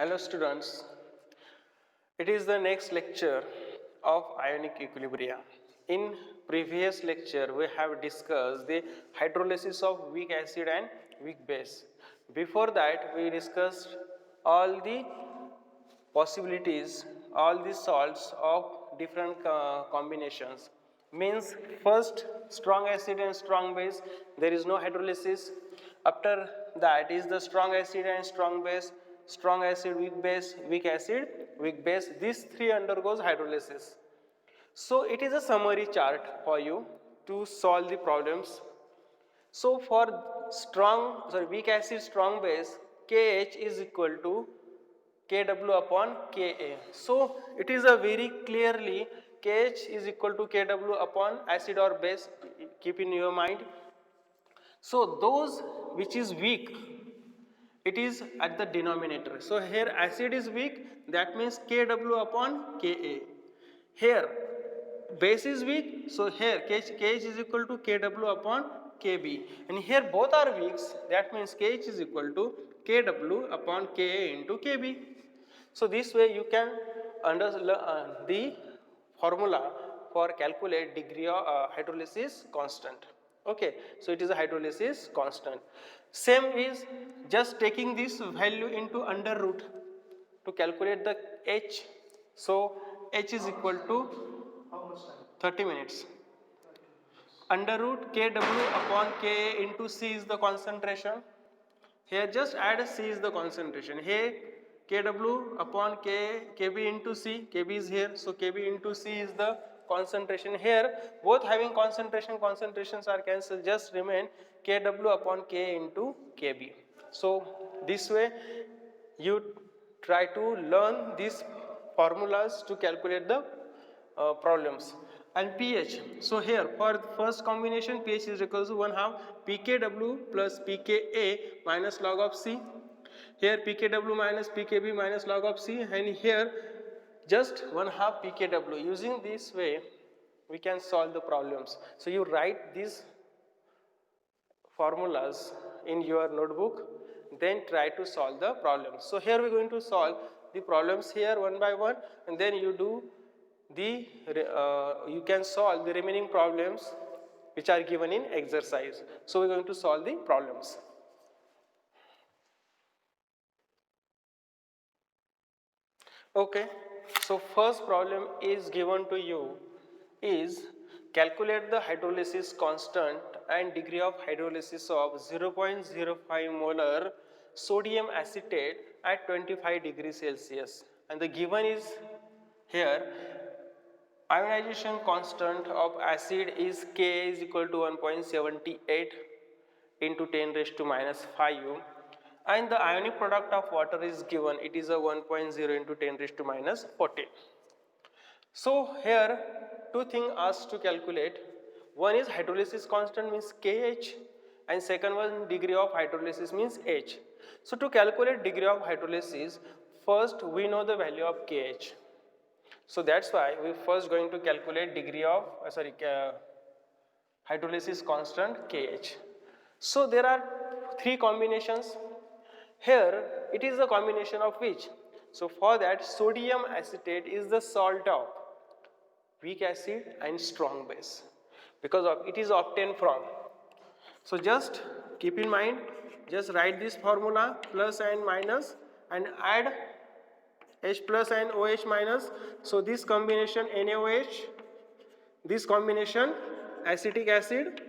Hello students, it is the next lecture of ionic equilibria. In previous lecture we have discussed the hydrolysis of weak acid and weak base. Before that we discussed all the possibilities, all the salts of different combinations. Means first strong acid and strong base, there is no hydrolysis. After that is the strong acid and strong acid, weak acid, weak base. These three undergoes hydrolysis. So it is a summary chart for you to solve the problems. So for weak acid, strong base, KH is equal to Kw upon Ka. So it is a very clearly KH is equal to Kw upon acid or base, keep in your mind. So those which is weak, it is at the denominator. So here acid is weak, that means Kw upon Ka. Here base is weak, so here KH is equal to Kw upon Kb. And here both are weak, that means KH is equal to Kw upon Ka into Kb. So this way you can understand the formula for calculate degree of hydrolysis constant. Okay, so it is a hydrolysis constant. Same is just taking this value into under root to calculate the H. So H is equal to 30 minutes. Under root Kw upon Ka into C is the concentration. Here just add C is the concentration. Here Kw upon Kb into C, Kb is here, so Kb into C is the concentration. Here both having concentrations are cancelled, just remain Kw upon K into Kb. So this way you try to learn these formulas to calculate the problems. And pH, so here for the first combination pH is equal to 1/2 pKw plus pKa minus log of C. Here pKw minus pKb minus log of C, and here just 1/2 pKw. Using this way we can solve the problems. So you write these formulas in your notebook, then try to solve the problems. So here we are going to solve the problems here one by one, and then you do the you can solve the remaining problems which are given in exercise. So we are going to solve the problems. Okay, so first problem is given to you is calculate the hydrolysis constant and degree of hydrolysis of 0.05 molar sodium acetate at 25 degrees Celsius, and the given is here ionization constant of acid is Ka is equal to 1.78 into 10 raised to minus 5, and the ionic product of water is given, it is a 1.0 into 10 raised to minus 14. So here two things asked to calculate. One is hydrolysis constant means Kh, and second one degree of hydrolysis means H. So to calculate degree of hydrolysis, first we know the value of Kh. So that's why we first going to calculate degree of hydrolysis constant Kh. So there are three combinations. Here it is a combination of which? So for that sodium acetate is the salt of weak acid and strong base, because of it is obtained from. So just keep in mind, just write this formula plus and minus and add H plus and OH minus. So this combination NaOH, this combination acetic acid,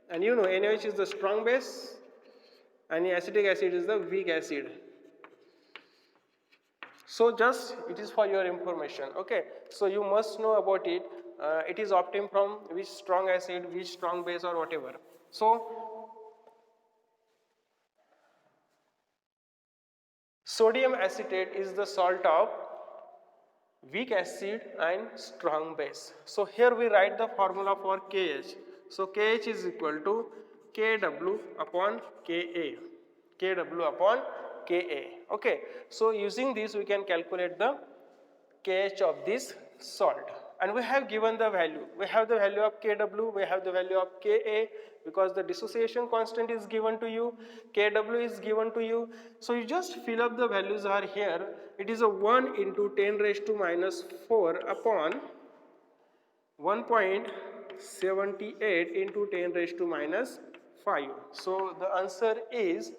and you know NaOH is the strong base and acetic acid is the weak acid. So just it is for your information. Okay, so you must know about it. It is obtained from which strong acid, which strong base, or whatever. So sodium acetate is the salt of weak acid and strong base. So here we write the formula for Kh. So Kh is equal to Kw upon Ka. Kw upon Ka. Okay. So using this we can calculate the Kh of this salt. and we have given the value. We have the value of Kw, we have the value of Ka, because the dissociation constant is given to you, Kw is given to you. So you just fill up the values are here. It is a 1 into 10 raised to minus 4 upon 1.78 into 10 raised to minus 5. So the answer is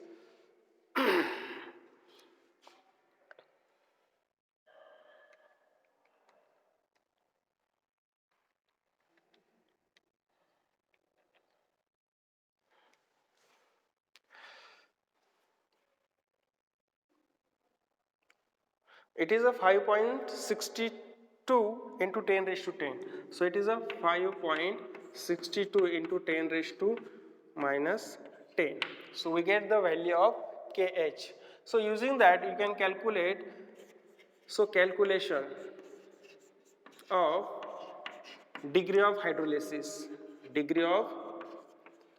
it is a 5.62 into 10 raised to 10. So it is a 5.62 into 10 raised to minus 10. So we get the value of Kh. So using that you can calculate. So calculation of degree of hydrolysis. Degree of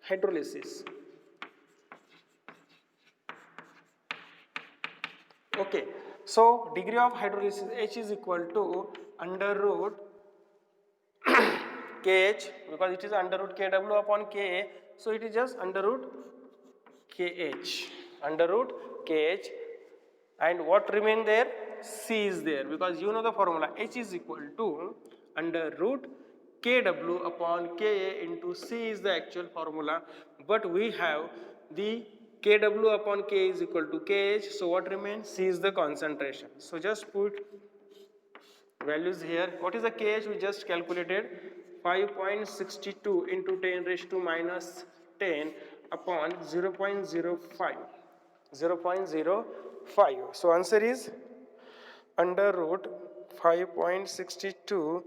hydrolysis. Okay, so degree of hydrolysis H is equal to under root Kh, because it is under root Kw upon Ka, so it is just under root Kh, under root Kh, and what remain there? C is there, because you know the formula H is equal to under root Kw upon Ka into C is the actual formula, but we have the Kw upon K is equal to Kh, so what remains? C is the concentration. So just put values here. What is the Kh? We just calculated 5.62 into 10 raised to minus 10 upon 0.05. 0.05. So answer is under root 5.62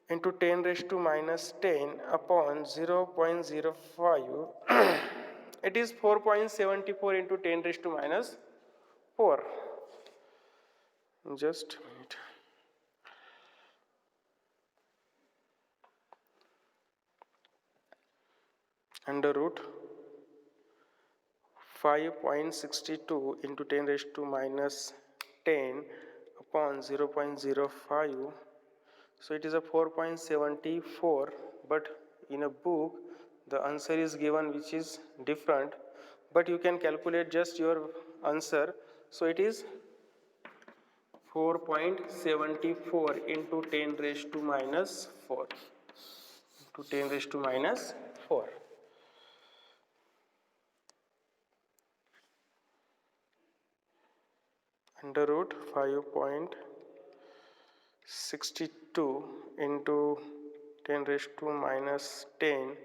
into 10 raised to minus 10 upon 0.05. It is 4.74 into 10 raised to minus 4. Just a minute. Under root 5.62 into 10 raised to minus 10 upon 0.05. So it is a 4.74, but in a book the answer is given which is different, but you can calculate just your answer. So it is 4.74 into 10 raised to minus 4 to 10 raised to minus 4. Under root 5.62 into 10 raised to minus 10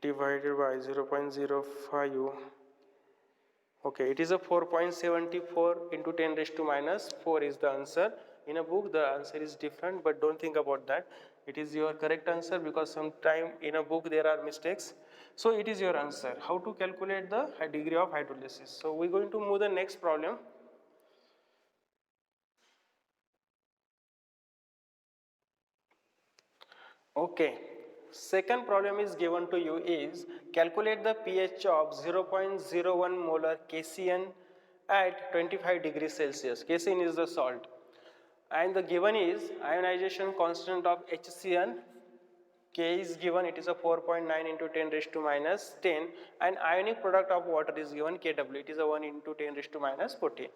divided by 0.05. Okay, it is a 4.74 into 10 raised to minus 4 is the answer. In a book the answer is different, but don't think about that. It is your correct answer, because sometime in a book there are mistakes. So it is your answer. How to calculate the degree of hydrolysis? So we are going to move the next problem. Okay, second problem is given to you is calculate the pH of 0.01 molar KCN at 25 degrees Celsius. KCN is the salt, and the given is ionization constant of HCN. K is given, it is a 4.9 into 10 raised to minus 10, and ionic product of water is given Kw, it is a 1 into 10 raised to minus 14.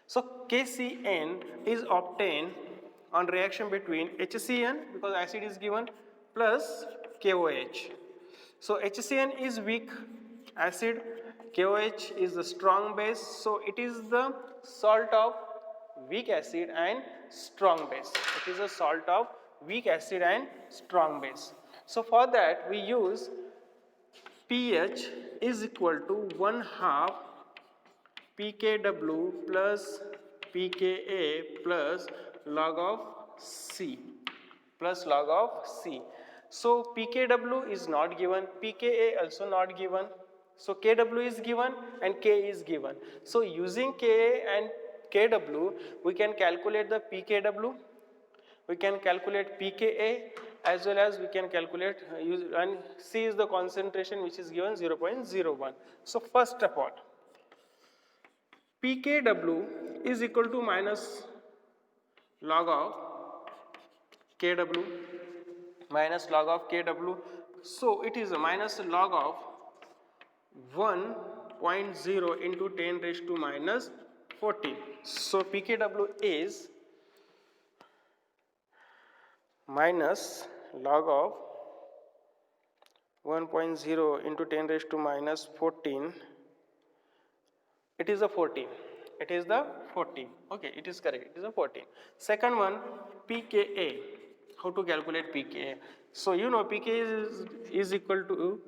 So KCN is obtained on reaction between HCN, because acid is given, plus KOH. So HCN is weak acid, KOH is the strong base, so it is the salt of weak acid and strong base. It is a salt of weak acid and strong base. So for that we use pH is equal to 1/2 pKw plus pKa plus log of C, plus log of C. So pKw is not given, pKa also not given. So Kw is given and K is given. So using Ka and Kw, we can calculate the pKw, we can calculate pKa, as well as we can calculate and C is the concentration which is given 0.01. So first of all, pKw is equal to minus log of Kw minus log of Kw. So it is a minus log of 1.0 into 10 raised to minus 14. So pKw is minus log of 1.0 into 10 raised to minus 14. It is a 14. It is the 14. Okay, it is correct. It is a 14. Second one, pKa. How to calculate pKa? So you know pKa is equal to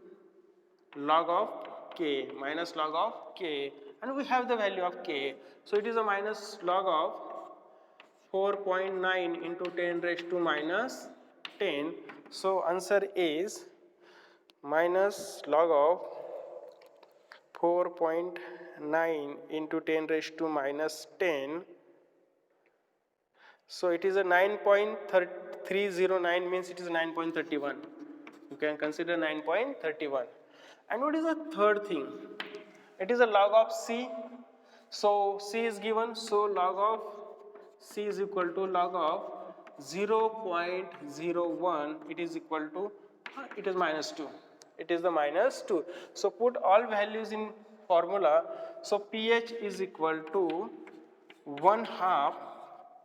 log of k minus log of k, and we have the value of k. So it is a minus log of 4.9 into 10 raised to minus 10. So answer is minus log of 4.9 into 10 raised to minus 10. So it is a 9.309, means it is 9.31. You can consider 9.31. And what is the third thing? It is a log of C. So C is given, so log of C is equal to log of 0.01. It is equal to, it is minus 2. It is the minus 2. So put all values in formula. So pH is equal to 1/2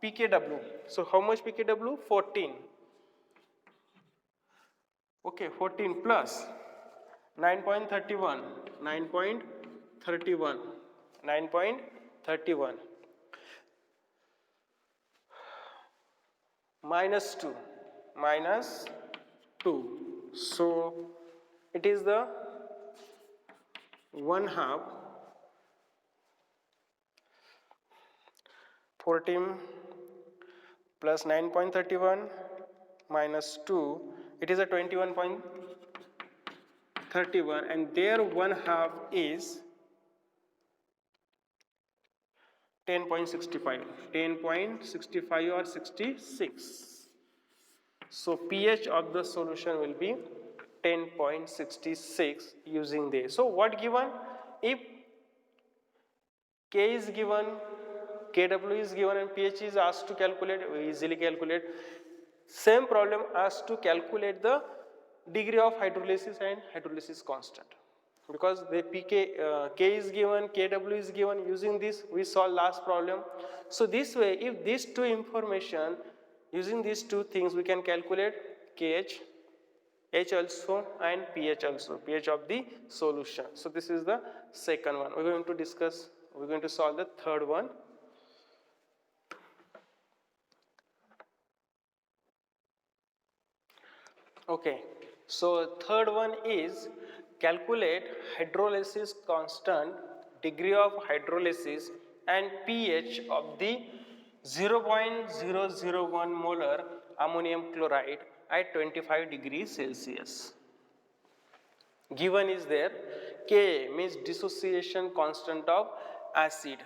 pKw. So how much pKw? 14. Okay, 14 plus 9.31, 9.31, 9.31 minus 2, minus 2. So it is the 1/2 14 plus 9.31 minus 2, it is a 21.31, and their 1/2 is 10.65, 10.65 or 66. So pH of the solution will be 10.66 using this. So what given? If K is given, Kw is given, and pH is asked to calculate, we easily calculate. Same problem asked to calculate the degree of hydrolysis and hydrolysis constant. Because the K is given, Kw is given, using this we solve last problem. So this way, if these two information, using these two things, we can calculate KH, H also, and pH also, pH of the solution. So this is the second one. We're going to discuss, we're going to solve the third one. Okay, so third one is calculate hydrolysis constant, degree of hydrolysis, and pH of the 0.001 molar ammonium chloride at 25 degrees Celsius. Given is there, Ka means dissociation constant of acid.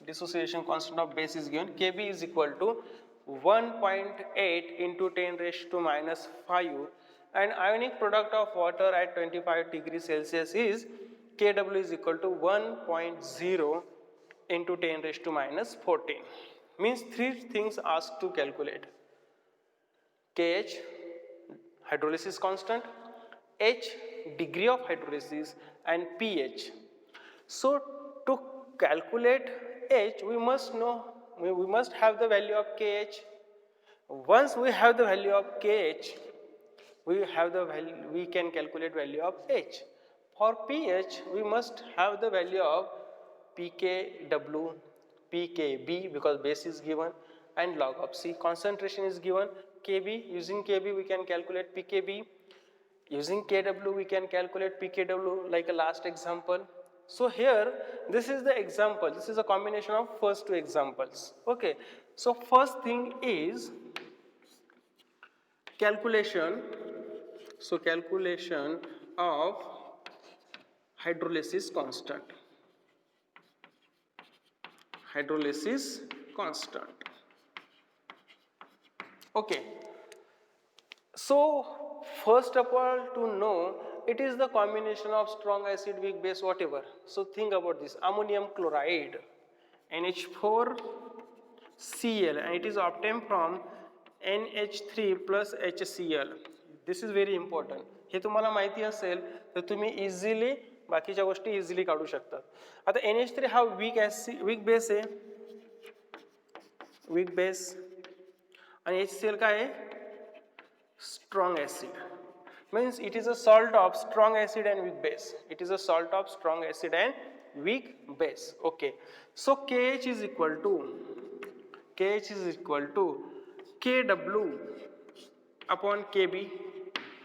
Dissociation constant of base is given. Kb is equal to 1.8 into 10 raised to minus 5, and ionic product of water at 25 degrees Celsius is Kw is equal to 1.0 into 10 raised to minus 14. Means three things asked to calculate: Kh, hydrolysis constant; H, degree of hydrolysis; and pH. So to calculate H, we must know, we must have the value of Kh. Once we have the value of Kh, we can calculate value of H. For pH, we must have the value of pKw, pKb, because base is given, and log of C. Concentration is given, Kb. Using Kb, we can calculate pKb. Using Kw, we can calculate pKw, like a last example. So here, this is the example. This is a combination of first two examples. Okay. So first thing is calculation. So calculation of hydrolysis constant. Hydrolysis constant. Okay. So first of all, to know, it is the combination of strong acid, weak base, whatever. So think about this: ammonium chloride, NH4 Cl and it is obtained from NH3 plus HCl. This is very important. हे तुम्हाला माहिती असेल तर तुम्ही easily बाकीच्या गोष्टी easily काढू शकतात. आता NH3 हा वीक बेस आहे, वीक बेस, आणि HCl काय आहे, strong acid. Means it is a salt of strong acid and weak base. It is a salt of strong acid and weak base. Okay. So KH is equal to Kw upon Kb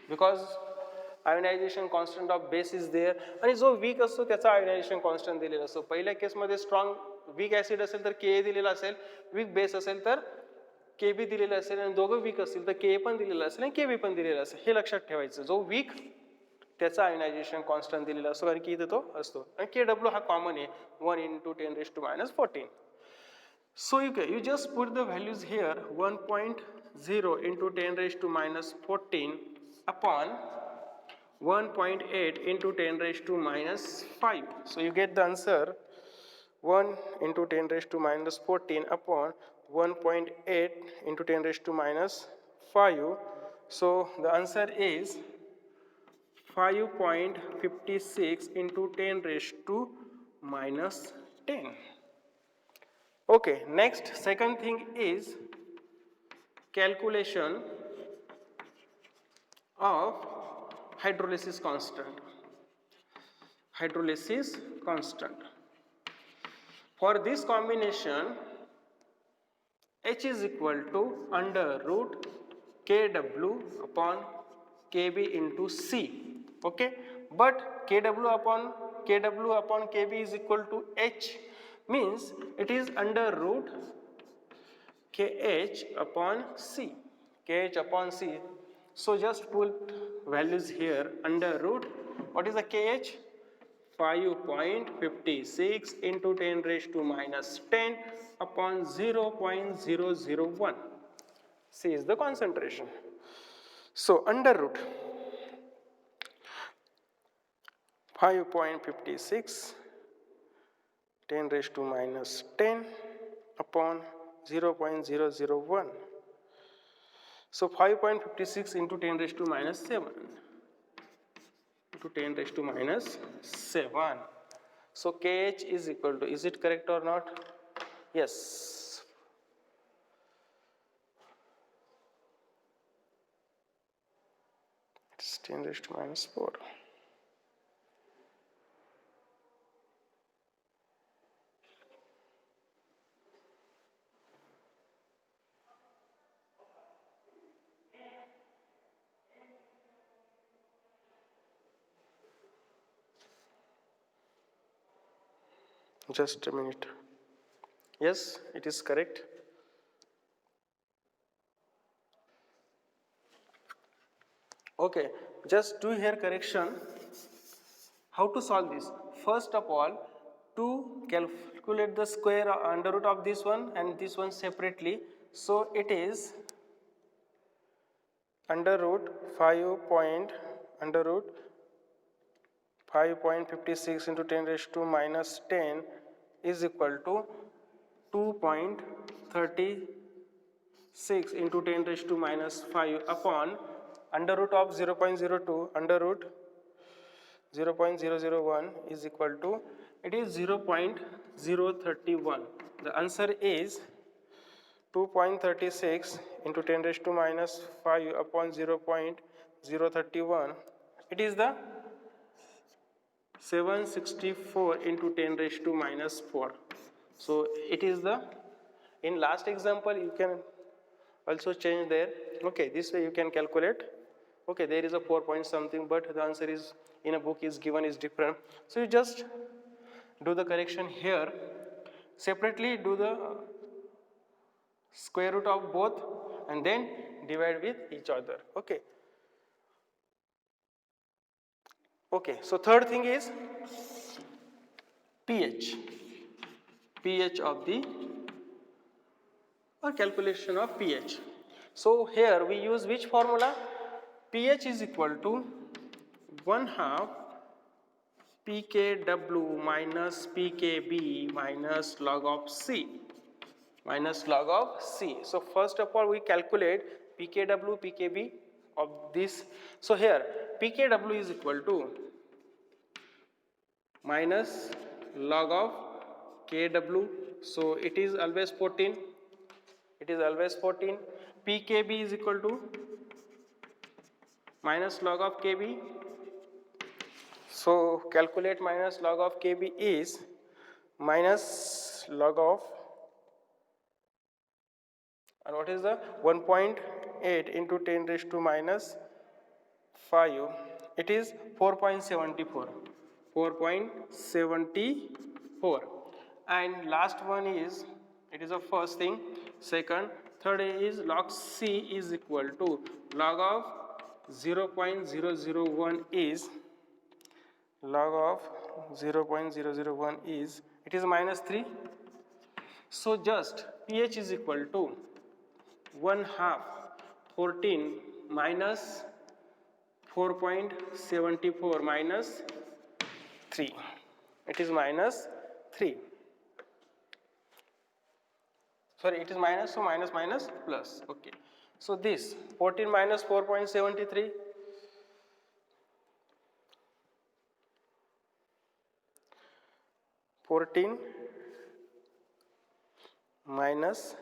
because ionization constant of base is there. आणि जो weak असतो त्याचा ionization constant दिलेला असतो. पहिल्या केसमध्ये strong weak acid असेल तर Ka दिलेला असेल, weak base असेल तर Kb दिलेलं असेल, आणि दोघं वीक असतील तर Ka पण दिलेलं असेल आणि Kb पण दिलेलं असेल. हे लक्षात ठेवायचं. जो वीक त्याचा आयोनायझेशन कॉन्स्टंट दिलेला असतो, कारण की इथे तो असतो. आणि Kw हा कॉमन आहे, 1 × 10⁻14. So you just put the values here, 1.0 × 10⁻14 upon 1.8 × 10⁻5. So you get the answer 1 × 10⁻14 upon 1.8 × 10⁻5. So the answer is 5.56 × 10⁻10. Okay, next, second thing is calculation of hydrolysis constant. Hydrolysis constant. For this combination, H is equal to under root Kw upon Kb into C. Okay, but Kw upon Kb is equal to H, means it is under root Kh upon C. Kh upon C. So just put values here under root. What is the Kh? 5.56 × 10⁻10 upon 0.001. C is the concentration. So under root 5.56 10⁻10 upon 0.001. So 5.56 × 10⁻7 to 10⁻7. So Kh is equal to, is it correct or not? Yes. It's 10⁻4. Just a minute. Yes, it is correct. Okay, just do here correction. How to solve this? First of all, to calculate the square under root of this one and this one separately. So it is under root 5.56 × 10⁻10 is equal to 2.36 × 10⁻5 upon under root of 0.02 under root 0.001 is equal to, it is 0.031. The answer is 2.36 × 10⁻5 upon 0.031. It is the 764 × 10⁻4. So it is the, in last example you can also change there. Okay, this way you can calculate. Okay, there is a 4 point something, but the answer is in a book is given is different. So you just do the correction here. Separately do the square root of both and then divide with each other. Okay. Okay, so third thing is pH. pH of the, or calculation of pH. So here we use which formula? pH is equal to 1/2 pKw minus pKb minus log of C. minus log of C. So first of all we calculate pKw, pKb of this. So here pKw is equal to minus log of Kw. So it is always 14. It is always 14. pKb is equal to minus log of Kb. So calculate minus log of Kb is minus log of, and what is the 1.8 into 10 raised to minus 5, it is 4.74, 4.74. And last one is, it is the first thing. Second, third is log C is equal to log of 0.001 is, log of 0.001 is, it is minus 3. So just pH is equal to 1 half 14 minus 4.74 minus 3. It is minus 3. Sorry, it is minus, so minus minus plus. Okay. So this 14 minus 4.73, 14 minus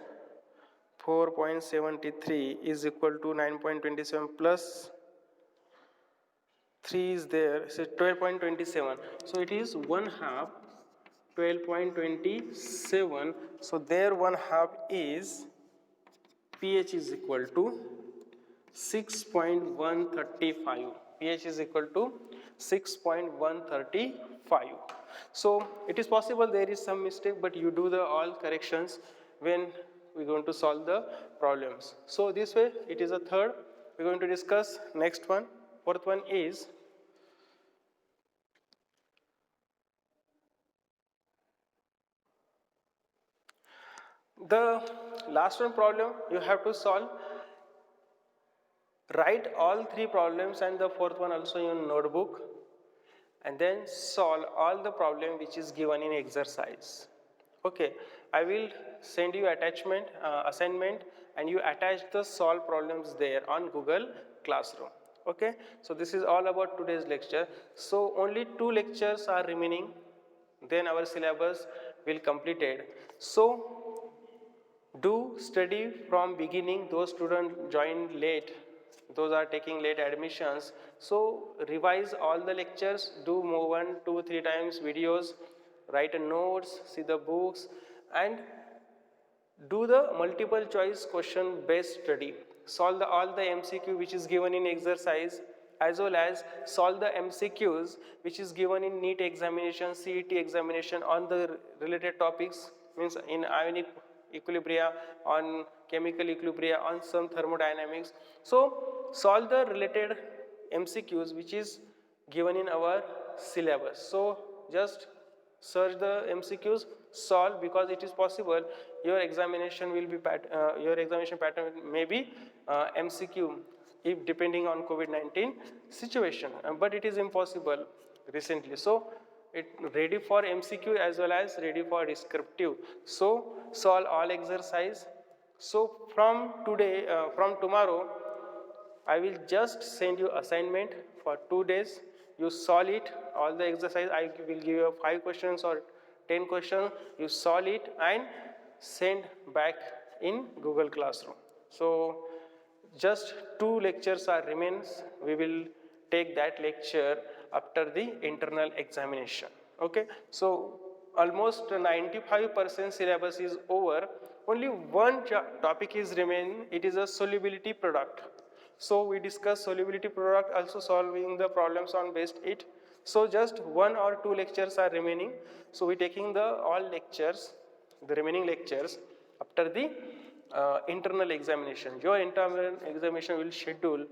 4.73 is equal to 9.27 plus 3 is there, so 12.27. So it is 1 half 12.27. So there 1 half is pH is equal to 6.135. pH is equal to 6.135. So it is possible there is some mistake, but you do the all corrections when we are going to solve the problems. So this way it is a third. We are going to discuss next one. Fourth one is the last one problem you have to solve. Write all three problems and the fourth one also in your notebook, and then solve all the problem which is given in exercise. Okay, I will send you attachment assignment, and you attach the solved problems there on Google Classroom. Okay, so this is all about today's lecture. So only 2 lectures are remaining, then our syllabus will completed. So do study from beginning. Those students joined late, those are taking late admissions, so revise all the lectures, do more 1, 2, 3 times videos, write a notes, see the books, and do the multiple choice question based study. Solve all the MCQ which is given in exercise, as well as solve the MCQs which is given in NEET examination, CET examination on the related topics, means in ionic equilibria, on chemical equilibria, on some thermodynamics. So solve the related MCQs which is given in our syllabus. So just search the MCQs, solve, because it is possible your examination will be your examination pattern may be MCQ, if depending on COVID-19 situation, but it is impossible recently. So it ready for MCQ as well as ready for descriptive. So solve all exercise. So from today, from tomorrow, I will just send you assignment for 2 days. You solve it, all the exercise. I will give you 5 questions or 10 questions. You solve it and send back in Google Classroom. So just 2 lectures are remains. We will take that lecture after the internal examination. Okay. So almost 95% syllabus is over. Only one topic is remaining. It is a solubility product. So we discuss solubility product, also solving the problems on based it. So just 1 or 2 lectures are remaining. So we taking the all lectures, the remaining lectures after the internal examination. Your internal examination will schedule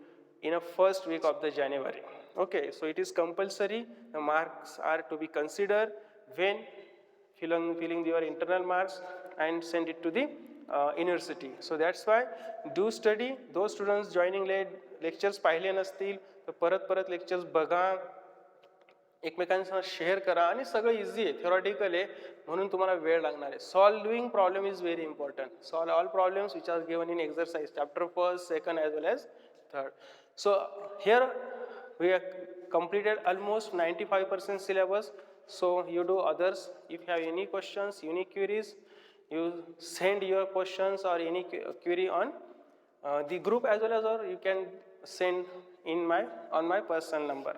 in a first week of the January. Okay, so it is compulsory. The marks are to be considered when filling your internal marks and send it to the university. So that's why do study. Those students joining late lectures पाहिले नसतील तर परत lectures बघा, एकमेकांसह share करा आणि सगळं easy आहे, theoretical आहे म्हणून तुम्हाला वेळ लागणार आहे. Solving problem is very important. Solve all problems which are given in exercise chapter first, second as well as third. So here we have completed almost 95% syllabus. So you do others. If you have any questions, any queries, you send your questions or any query on the group as well as, or you can send in my on my personal number.